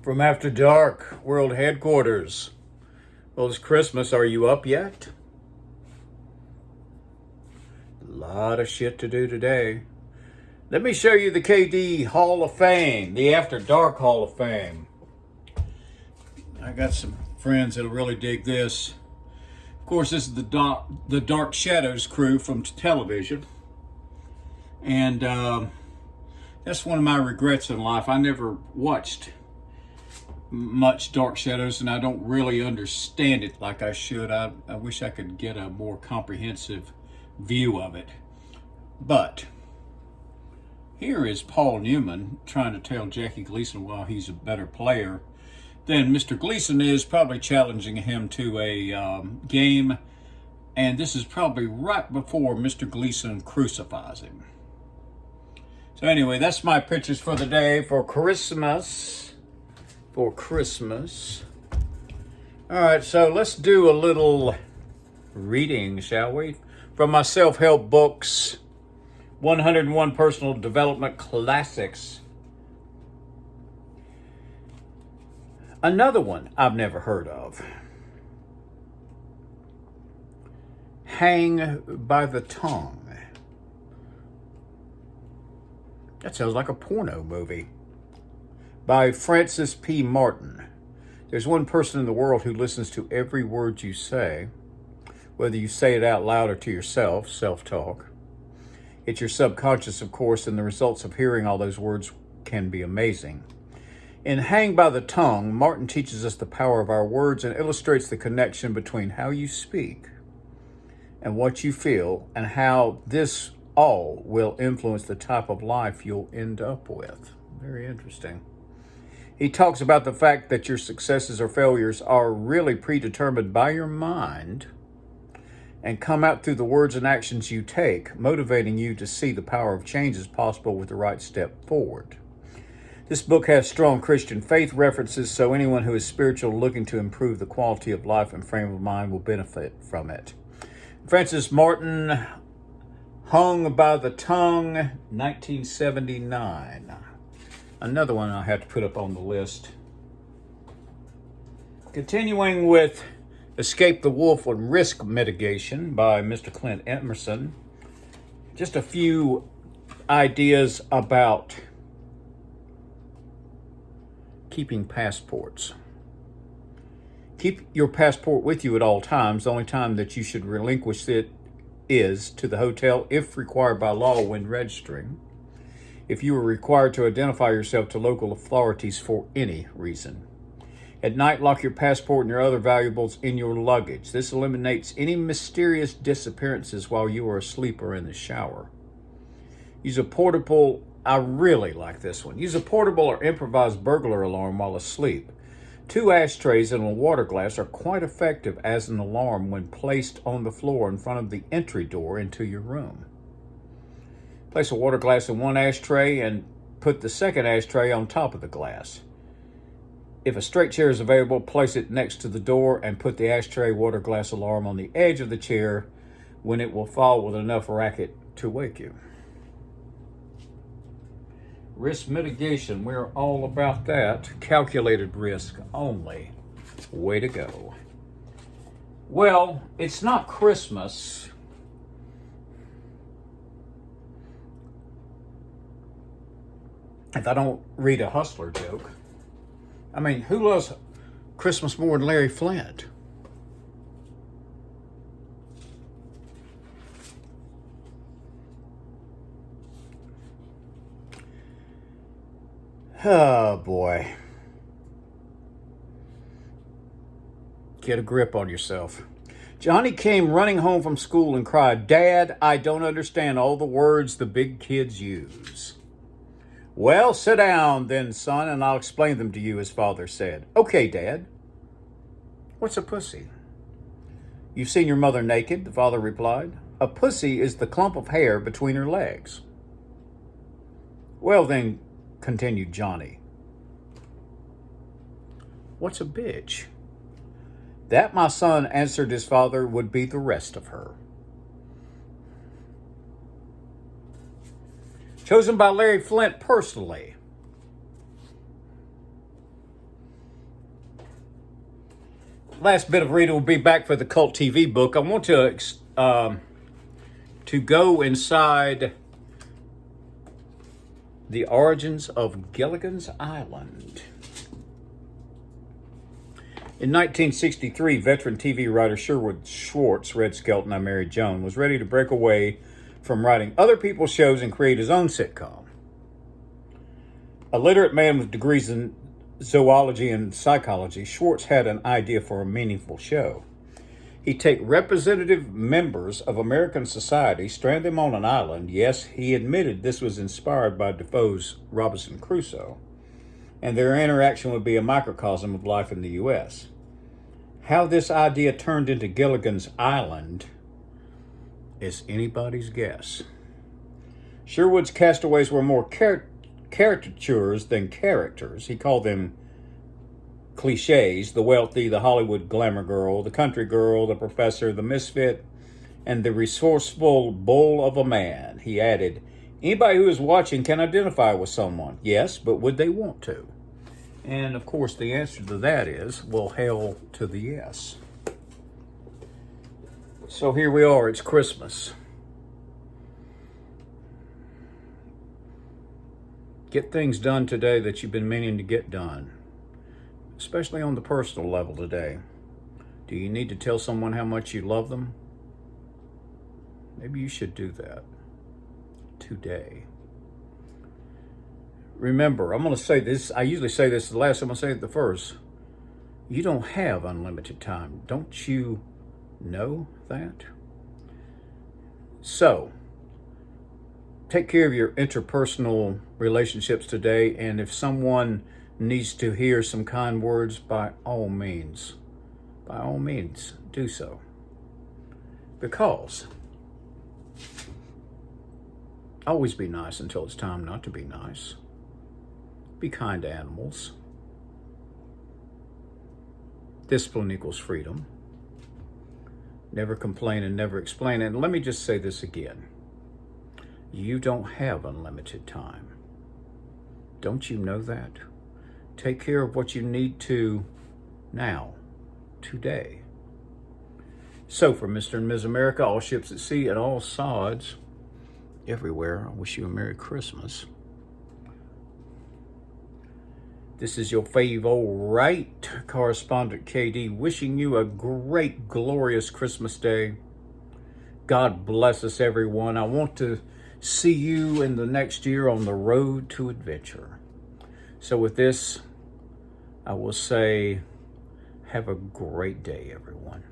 From After Dark, World Headquarters. Well, it's Christmas. Are you up yet? A lot of shit to do today. Let me show you the KD Hall of Fame, the After Dark Hall of Fame. I got some friends that'll really dig this. Of course, this is the Dark Shadows crew from television. And that's one of my regrets in life. I never watched much Dark Shadows, and I don't really understand it like I should. I wish I could get a more comprehensive view of it. But here is Paul Newman trying to tell Jackie Gleason why he's a better player than Mr. Gleason is, probably challenging him to a game. And this is probably right before Mr. Gleason crucifies him. So anyway, that's my pictures for the day for Christmas. All right, so let's do a little reading, shall we? From my self-help books, 101 Personal Development Classics. Another one I've never heard of. Hang by the Tongue. That sounds like a porno movie. By Francis P. Martin. There's one person in the world who listens to every word you say, whether you say it out loud or to yourself, self-talk. It's your subconscious, of course, and the results of hearing all those words can be amazing. In Hang by the Tongue, Martin teaches us the power of our words and illustrates the connection between how you speak and what you feel, and how this all will influence the type of life you'll end up with. Very interesting. He talks about the fact that your successes or failures are really predetermined by your mind and come out through the words and actions you take, motivating you to see the power of change as possible with the right step forward. This book has strong Christian faith references, so anyone who is spiritual looking to improve the quality of life and frame of mind will benefit from it. Francis Martin, Hung by the Tongue, 1979. Another one I have to put up on the list. Continuing with Escape the Wolf and Risk Mitigation by Mr. Clint Emerson. Just a few ideas about keeping passports. Keep your passport with you at all times. The only time that you should relinquish it is to the hotel if required by law when registering. If you are required to identify yourself to local authorities for any reason. At night, lock your passport and your other valuables in your luggage. This eliminates any mysterious disappearances while you are asleep or in the shower. Use a portable, I really like this one. Use a portable or improvised burglar alarm while asleep. 2 ashtrays and a water glass are quite effective as an alarm when placed on the floor in front of the entry door into your room. Place a water glass in one ashtray and put the second ashtray on top of the glass. If a straight chair is available, place it next to the door and put the ashtray water glass alarm on the edge of the chair when it will fall with enough racket to wake you. Risk mitigation, we're all about that. Calculated risk only. Way to go. Well, it's not Christmas. If I don't read a Hustler joke. I mean, who loves Christmas more than Larry Flint? Oh, boy. Get a grip on yourself. Johnny came running home from school and cried, "Dad, I don't understand all the words the big kids use." "Well, sit down then, son, and I'll explain them to you," his father said. "Okay, Dad." "What's a pussy?" "You've seen your mother naked," the father replied. "A pussy is the clump of hair between her legs." "Well then," continued Johnny, "what's a bitch?" "That, my son," answered his father, "would be the rest of her." Chosen by Larry Flint personally. last bit of reading will be back for the Cult TV book. I want to go inside the origins of Gilligan's Island. In 1963, veteran TV writer Sherwood Schwartz, Red Skelton, I Married Joan, was ready to break away from writing other people's shows and create his own sitcom. A literate man with degrees in zoology and psychology, Schwartz had an idea for a meaningful show. He'd take representative members of American society, strand them on an island. Yes, he admitted this was inspired by Defoe's Robinson Crusoe, and their interaction would be a microcosm of life in the U.S. How this idea turned into Gilligan's Island is anybody's guess. Sherwood's castaways were more caricatures than characters. He called them cliches: the wealthy, the Hollywood glamour girl, the country girl, the professor, the misfit, and the resourceful bull of a man. He added, anybody who is watching can identify with someone. Yes, but would they want to? And of course the answer to that is, well, hell to the yes. So here we are, it's Christmas. Get things done today that you've been meaning to get done, especially on the personal level today. Do you need to tell someone how much you love them? Maybe you should do that today. Remember, I'm going to say this, I usually say this the last, I'm going to say it the first. You don't have unlimited time. Don't you know that? So, take care of your interpersonal relationships today, and if someone needs to hear some kind words, by all means, do so. Because always be nice until it's time not to be nice. Be kind to animals. Discipline equals freedom. Never complain and never explain. And let me just say this again. You don't have unlimited time. Don't you know that? Take care of what you need to now, today. So for Mr. and Ms. America, all ships at sea and all sods everywhere, I wish you a Merry Christmas. This is your fave old right correspondent KD, wishing you a great, glorious Christmas day. God bless us, everyone. I want to see you in the next year on the road to adventure. So with this, I will say, have a great day, everyone.